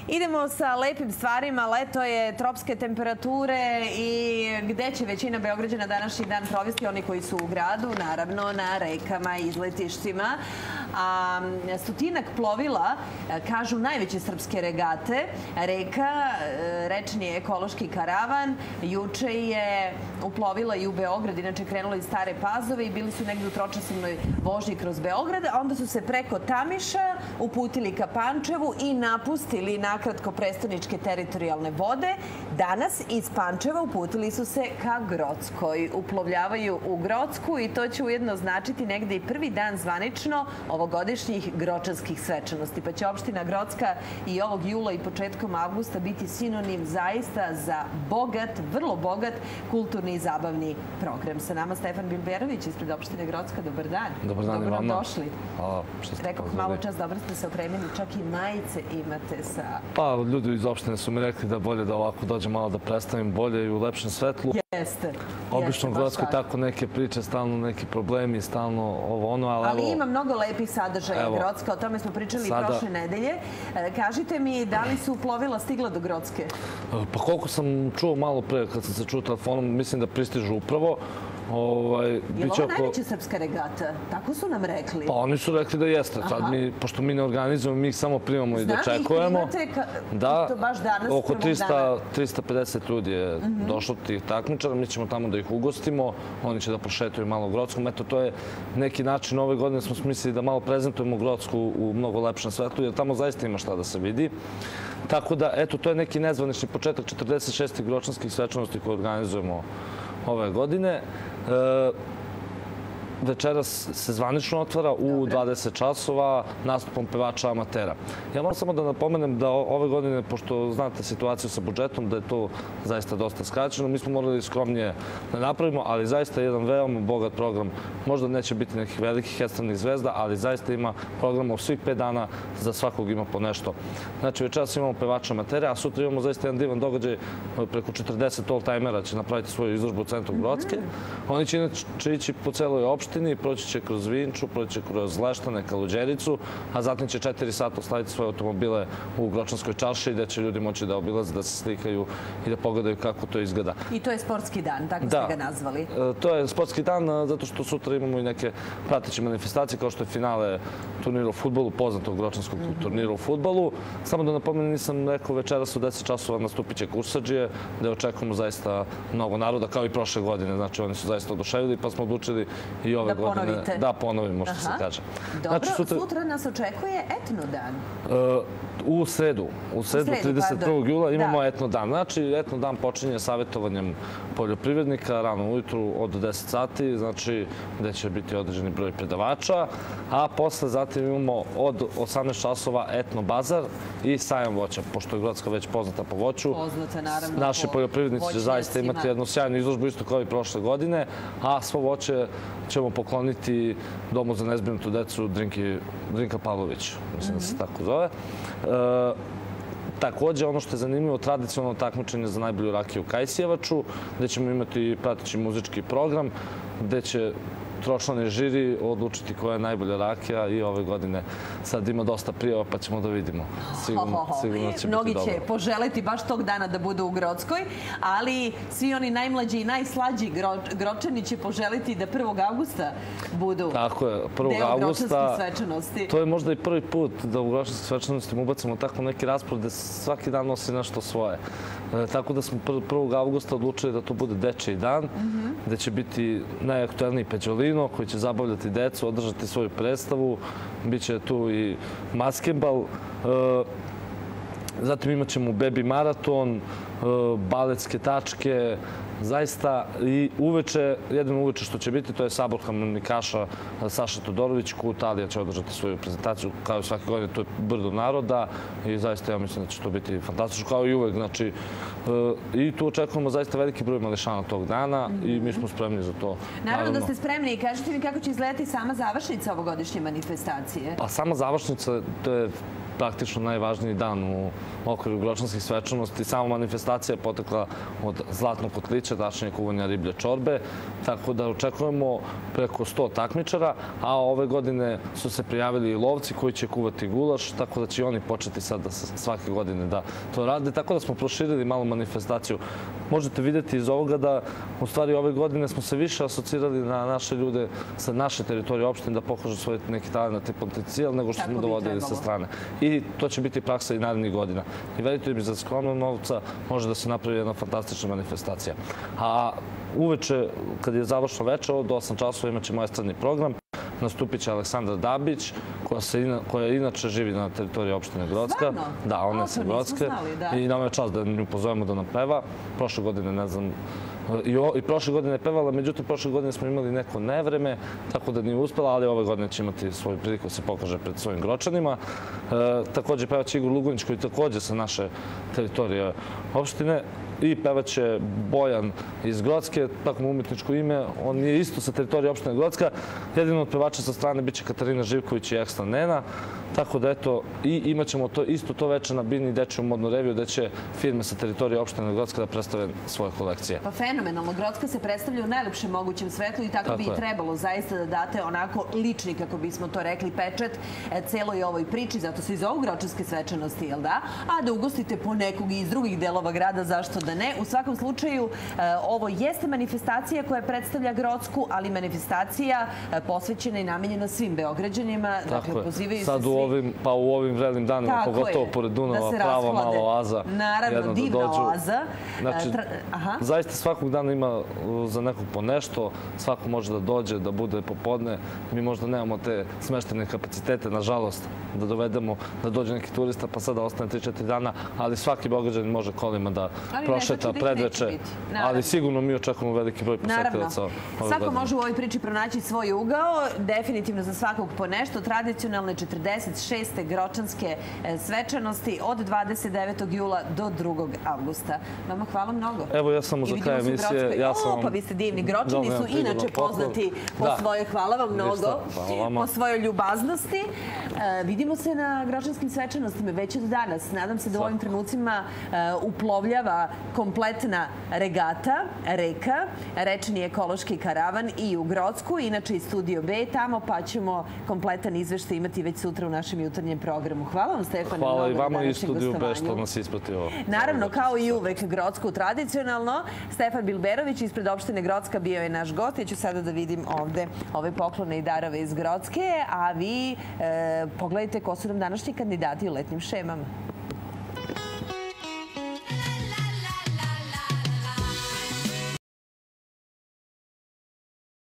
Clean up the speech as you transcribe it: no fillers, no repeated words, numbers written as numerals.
Idemo sa lepim stvarima. Leto je, tropske temperature i gde će većina Beograđana današnji dan provesti, oni koji su u gradu, naravno na rekama i izletištima. Stotinak plovila, kažu najveće srpske regate, reka, rečni ekološki karavan, juče je uplovila i u Beograd, inače krenula iz Stare Pazove i bili su negdje u tročasovnoj vožnji kroz Beograd, a onda su se preko Tamiša uputili ka Pančevu i napustili nakratko prestoničke teritorijalne vode. Danas iz Pančeva uputili su se ka Grockoj. Uplovljavaju u Grocku i to će ujedno značiti negde i prvi dan zvanično ovogodišnjih gročanskih svečanosti. Pa će opština Grocka i ovog jula i početkom avgusta biti sinonim zaista za bogat, vrlo bogat kulturni i zabavni program. Sa nama Stefan Bilberović ispred opštine Grocka. Dobar dan. Dobar dan i vama. Dobro došli. Hvala što ste Rekao malo čas, dobro ste se opremili, čak i majice imate sa... Pa, ljudi iz opštine su mi rekli da bolje da ovako dođe malo da predstavim bolje i u lepšem svetlu. Jeste. Obično u Grockoj tako neke priče, stalno neki problemi, stalno ovo ono, ali evo... Ali ima mnogo lepih sadržaja Grocka, o tome smo pričali i prošle nedelje. Kažite mi, da li su plovila stigla do Grocke? Pa koliko sam čuo malo pre, kad sam se čuo telefonom, mislim da pristižu upravo. Je li ovo najveća srpska regata? Tako su nam rekli. Pa oni su rekli da jeste. Sad mi, pošto mi ne organizujemo, mi ih samo primamo i dočekujemo. Znam, ih primate baš danas, oko 350 ljudi je došlo tih takmičara. Mi ćemo tamo da ih ugostimo. Oni će da prošetaju malo Grockom. Eto, to je neki način. Ove godine smo smislili da malo prezentujemo Grocku u mnogo lepšem svetlu, jer tamo zaista ima šta da se vidi. Tako da, eto, to je neki nezvanični početak 46. gročanskih svečanosti koje organizujemo ove godine. Večeras se zvanično otvara u 20 časova nastupom pevača amatera. Ja moram samo da napomenem da ove godine, pošto znate situaciju sa budžetom, da je to zaista dosta skraćeno, mi smo morali skromnije da napravimo, ali zaista je jedan veoma bogat program. Možda neće biti nekih velikih estradnih zvezda, ali zaista ima programa u svih 5 dana, za svakog ima po nešto. Znači, večeras imamo pevača amatera, a sutra imamo zaista jedan divan događaj, preko 40 old-timera će napraviti svoju izložbu u centru Grocke. Oni će inače ići po celoj opštini, proći će kroz Vinču, proći će kroz Leštane, Kaluđericu, a zatim će 4 sata ostaviti svoje automobile u Gročanskoj čarši gde će ljudi moći da obilaze, da se slikaju i da pogledaju kako to izgleda. I to je sportski dan, tako ste ga nazvali? To je sportski dan zato što sutra imamo i neke prateće manifestacije kao što je finale turnira u fudbalu, poznatog gročanskog turnira u fudbalu. Samo da napomenem, nisam rekao, večeras u 10 časova nastupit će kursadžije, gde očekujemo zaista mnogo naroda, kao i prošle godine. Znači, oni su zaista oduševili, pa smo odlučili i ove godine da ponovimo, što se kaže. Dobro, sutra nas očekuje etno dan. U sredu, 31. jula, imamo etno dan. Znači, etno dan počinje savjetovanjem poljoprivrednika rano ujutru od 10 sati, znači gde će biti određeni broj predavača, a posle zatim imamo od 18 časova etno bazar i sajam voća, pošto je Grocka već poznata po voću. Poznata, naravno. Naši poljoprivrednici će zaista imati jednu sjajnu izložbu, isto kao i prošle godine, a svo voće ćemo pokloniti Domu za nezbrinutu decu Drinka Pavlović, mislim da se tako zove. Također, ono što je zanimljivo, tradicionalno takmičenje za najbolju rakiju u Kajsijevaču, gde ćemo imati prateći muzički program, gde će tročlani žiri odlučiti koja je najbolja rakija i ove godine sad ima dosta prijava pa ćemo da vidimo. Sigurno će biti dobro. Mnogi će poželiti baš tog dana da budu u Grockoj, ali svi oni najmlađi i najslađi Gročani će poželiti da 1. avgusta budu deo gročanskih svečanosti. To je možda i prvi put da u gročanskih svečanostima ubacimo tako neki raspored gde svaki dan nosi nešto svoje. Tako da smo 1. avgusta odlučili da to bude dečiji dan, gde će biti najaktuelniji Peđolino koji će zabavljati decu, održati svoju predstavu. Biće tu i maskembal. Zatim imat ćemo baby maraton, baletske tačke. Zaista i uveče, jedino uveče što će biti, to je sabor harmonikaša Saša Todorović. Kutalija će održati svoju prezentaciju, kao i svake godine, to je brdo naroda i zaista ja mislim da će to biti fantastično, kao i uvek. Znači, i tu očekujemo zaista veliki broj mališana tog dana i mi smo spremni za to. Naravno da ste spremni i kažete mi kako će izgledati sama završnica ovogodišnje manifestacije. Pa sama završnica, to je praktično najvažniji dan u okviru Gročanskih svečanosti. Sama manifestacija je potekla od zlatnog kotlića, tačnije kuvanja riblje čorbe, tako da očekujemo preko 100 takmičara, a ove godine su se prijavili i lovci koji će kuvati gulaš, tako da će i oni početi sad svake godine da to rade. Tako da smo proširili malo manifestaciju. Možete vidjeti iz ovoga da u stvari ove godine smo se više asocirali na naše ljude sa naše teritorije opštine da pokažu svoj neki talent i potencijal nego što smo dovodili sa strane. I to će biti praksa i narednih godina. I verujte mi, za skromnog novca može da se napravi jedna fantastična manifestacija. A uveče, kad je završno veče, od 8 časova imat ćemo estradni program. Nastupit će Aleksandra Dabić, koja inače živi na teritoriji opštine Grocka. Stvarno? Da, ona je sa Grocke. I nam je čast da nju pozovemo da nam peva. Prošle godine, ne znam, i prošle godine je pevala, međutim, prošle godine smo imali neko nevreme, tako da nije uspela, ali ove godine će imati svoju priliku da se pokaže pred svojim Gročanima. Također pevač Igor Lugunjić, koji također sa naše teritorije opštine. I pevaće Bojan iz Grocke, tako mu umetničko ime. On je isto sa teritorije opštine Grocka. Jedino od pevača sa strane biće Katarina Živković i Ekstra Nena. Tako da, eto, i imat ćemo isto to veče na Bini dečju modnu reviju, gde će firme sa teritorije opštine Grocka da predstave svoje kolekcije. Pa fenomenalno. Grocka se predstavlja u najlepšem mogućem svetlu i tako bi i trebalo zaista da date onako lični, kako bismo to rekli, pečet celoj ovoj priči. Zato se i zovu Gročanske svečanosti, jel da? A da ugostite po nekog iz drugih delova grada, zašto da ne? U svakom slučaju, ovo jeste manifestacija koja predstavlja Grocku, ali manifestacija posvećena i namenjena svim Beograđanima. Dakle, pozivaju se svi. U ovim vrelim danima, pogotovo pored Dunava, prava mala oaza. Naravno, divna oaza. Znači, zaista svakog dana ima za nekog po nešto, svako može da dođe, da bude popodne. Mi možda nemamo te smeštene kapacitete, nažalost, da dovedemo, da dođe neki turista, pa sada ostane 3-4 dana, ali svaki Beograđanin može kolima da prošeta predveče, ali sigurno mi očekujemo veliki broj posetilaca. Svako može u ovoj priči pronaći svoj ugao, definitivno za svakog po nešto. Tradicionalne 46. Gročanske svečanosti od 29. jula do 2. avgusta. Vama hvala mnogo. Evo, ja sam za kraj emisije. Pa vi ste divni. Gročani su inače poznati po svojoj, hvala vam mnogo, po svojoj ljubaznosti. Vidimo se na Gročanskim svečanostima već od danas. Nadam se da u ovim trenucima uplovljava kompletna regata, reka, rečni ekološki karavan i u Grocku, inače i Studio B tamo, pa ćemo kompletan izveštaj imati već sutra u našem jutarnjem programu. Hvala vam, Stefane, mnogo na današnjem gostovanju. Hvala i vama i Studio B što nas ispratio. Naravno, kao i uvek Grocku tradicionalno. Stefan Bilberović ispred opštine Grocka bio je naš gost. Ja ću sada da vidim ovde ove poklone i darove iz Grocke, a vi pogledajte ko su nam današnji kandidati u letnjim šemama.